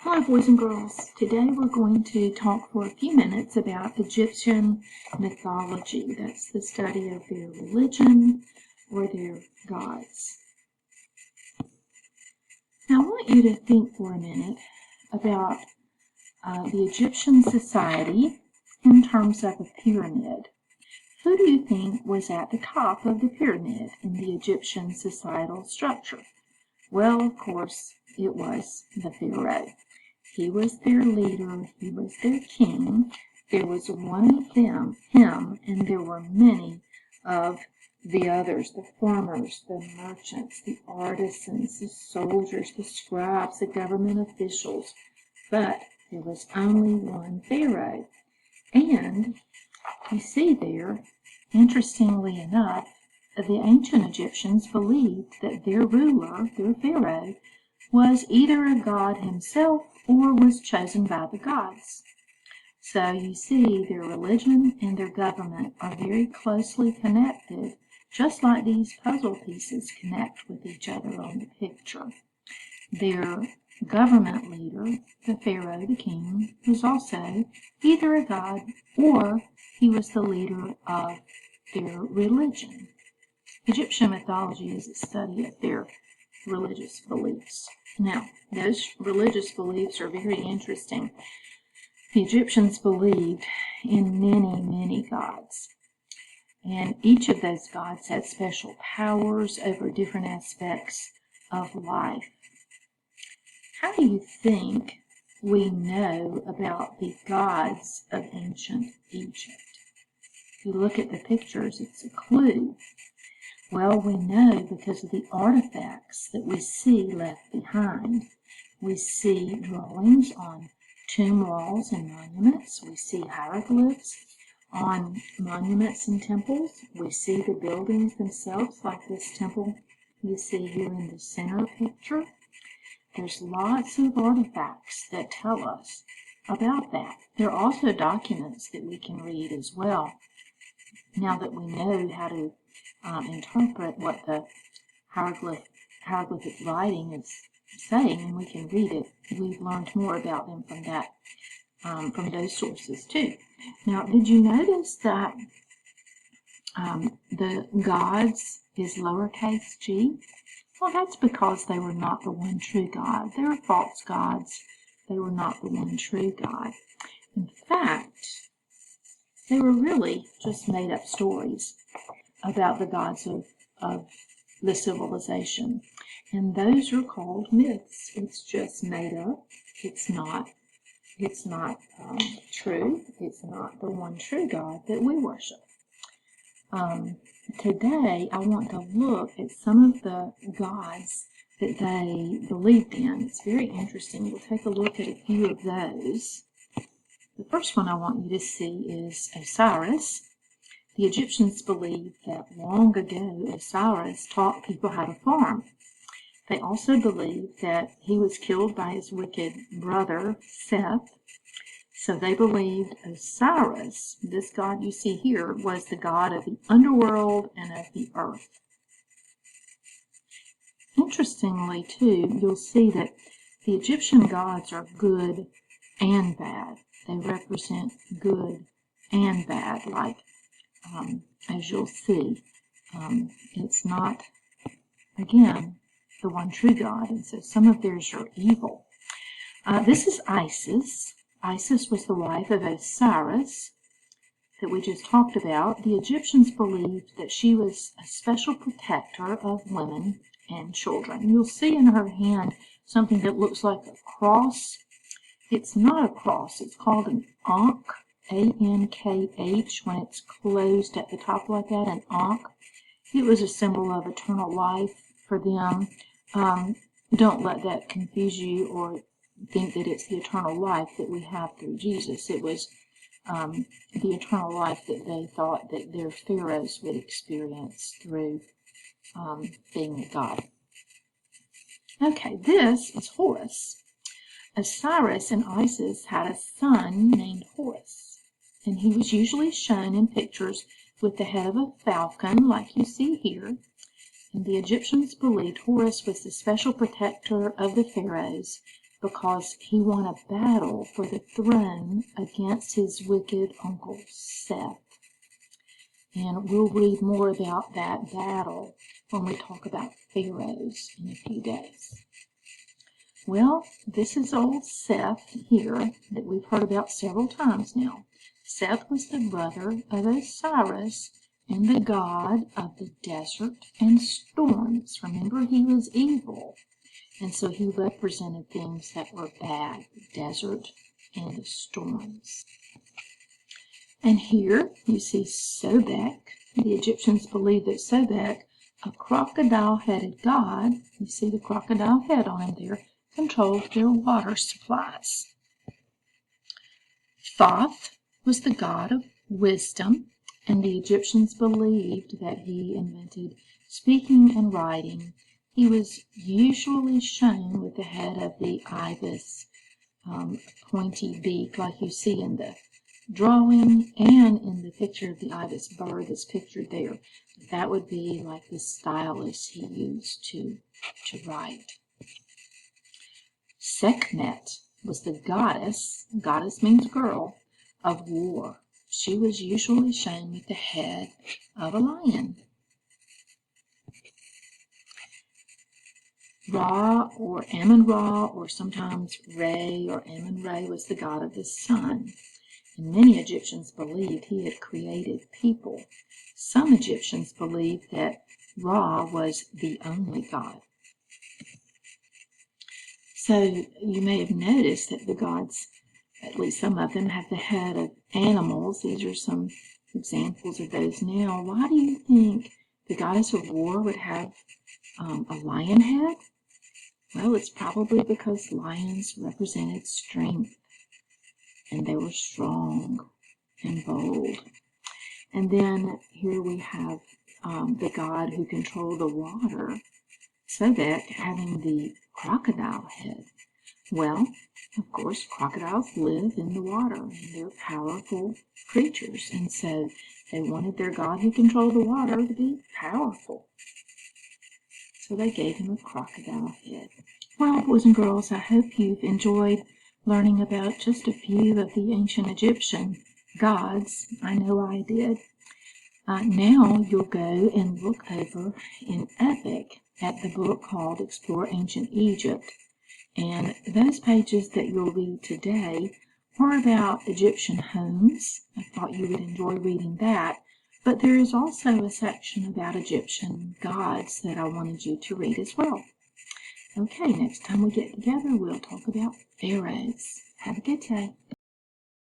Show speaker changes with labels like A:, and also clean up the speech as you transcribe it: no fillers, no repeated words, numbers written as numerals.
A: Hello, boys and girls. Today we're going to talk for a few minutes about Egyptian mythology. That's the study of their religion or their gods. Now, I want you to think for a minute about the Egyptian society in terms of a pyramid. Who do you think was at the top of the pyramid in the Egyptian societal structure? Well, of course, it was the pharaoh. He was their leader, he was their king. There was one of them, him, and there were many of the others, the farmers, the merchants, the artisans, the soldiers, the scribes, the government officials. But there was only one pharaoh. And you see there, interestingly enough, the ancient Egyptians believed that their ruler, their pharaoh, was either a god himself or was chosen by the gods. So you see, their religion and their government are very closely connected, just like these puzzle pieces connect with each other on the picture. Their government leader, the pharaoh, the king, was also either a god or he was the leader of their religion. Egyptian mythology is a study of their religious beliefs. Now, those religious beliefs are very interesting. The Egyptians believed in many, many gods. And each of those gods had special powers over different aspects of life. How do you think we know about the gods of ancient Egypt? If you look at the pictures, it's a clue. Well, we know because of the artifacts that we see left behind. We see drawings on tomb walls and monuments. We see hieroglyphs on monuments and temples. We see the buildings themselves, like this temple you see here in the center picture. There's lots of artifacts that tell us about that. There are also documents that we can read as well. Now that we know how to interpret what the hieroglyphic writing is saying, and we can read it, we've learned more about them from that, from those sources too. Now, did you notice that the gods is lowercase g? Well, that's because they were not the one true God. They were false gods. They were not the one true God. In fact, they were really just made up stories about the gods of the civilization. And those are called myths. It's just made up. It's not true. It's not the one true God that we worship. Today, I want to look at some of the gods that they believed in. It's very interesting. We'll take a look at a few of those. The first one I want you to see is Osiris. The Egyptians believed that long ago Osiris taught people how to farm. They also believed that he was killed by his wicked brother, Seth. So they believed Osiris, this god you see here, was the god of the underworld and of the earth. Interestingly, too, you'll see that the Egyptian gods are good and bad. They represent good and bad, like as you'll see, it's not, again, the one true God, and so some of theirs are evil. This is Isis. Isis was the wife of Osiris that we just talked about. The Egyptians believed that she was a special protector of women and children. You'll see in her hand something that looks like a cross. It's not a cross. It's called an ankh. A-N-K-H, when it's closed at the top like that, an ankh. It was a symbol of eternal life for them. Don't let that confuse you or think that it's the eternal life that we have through Jesus. It was the eternal life that they thought that their pharaohs would experience through being a god. Okay, this is Horus. Osiris and Isis had a son named Horus. And he was usually shown in pictures with the head of a falcon, like you see here. And the Egyptians believed Horus was the special protector of the pharaohs because he won a battle for the throne against his wicked uncle Seth. And we'll read more about that battle when we talk about pharaohs in a few days. Well, this is old Seth here that we've heard about several times now. Seth was the brother of Osiris and the god of the desert and storms. Remember, he was evil, and so he represented things that were bad, the desert and the storms. And here you see Sobek. The Egyptians believed that Sobek, a crocodile-headed god, you see the crocodile head on him there, controlled their water supplies. Thoth was the god of wisdom, and the Egyptians believed that he invented speaking and writing. He was usually shown with the head of the ibis, pointy beak, like you see in the drawing and in the picture of the ibis bird that's pictured there. That would be like the stylus he used to write. Sekhmet was the goddess means girl, of war. She was usually shown with the head of a lion. Ra or Amun-Ra, or sometimes Re or Amun-Re, was the god of the sun. And many Egyptians believed he had created people. Some Egyptians believed that Ra was the only god. So you may have noticed that the gods, at least some of them, have the head of animals. These are some examples of those now. Why do you think the goddess of war would have a lion head? Well, it's probably because lions represented strength, and they were strong and bold. And then here we have the god who controlled the water, Sobek, having the crocodile head. Well, of course, crocodiles live in the water, and they're powerful creatures, and so they wanted their god who controlled the water to be powerful. So they gave him a crocodile head. Well, boys and girls, I hope you've enjoyed learning about just a few of the ancient Egyptian gods. I know I did. Now you'll go and look over in Epic at the book called Explore Ancient Egypt. And those pages that you'll read today are about Egyptian homes. I thought you would enjoy reading that. But there is also a section about Egyptian gods that I wanted you to read as well. Okay, next time we get together, we'll talk about pharaohs. Have a good day.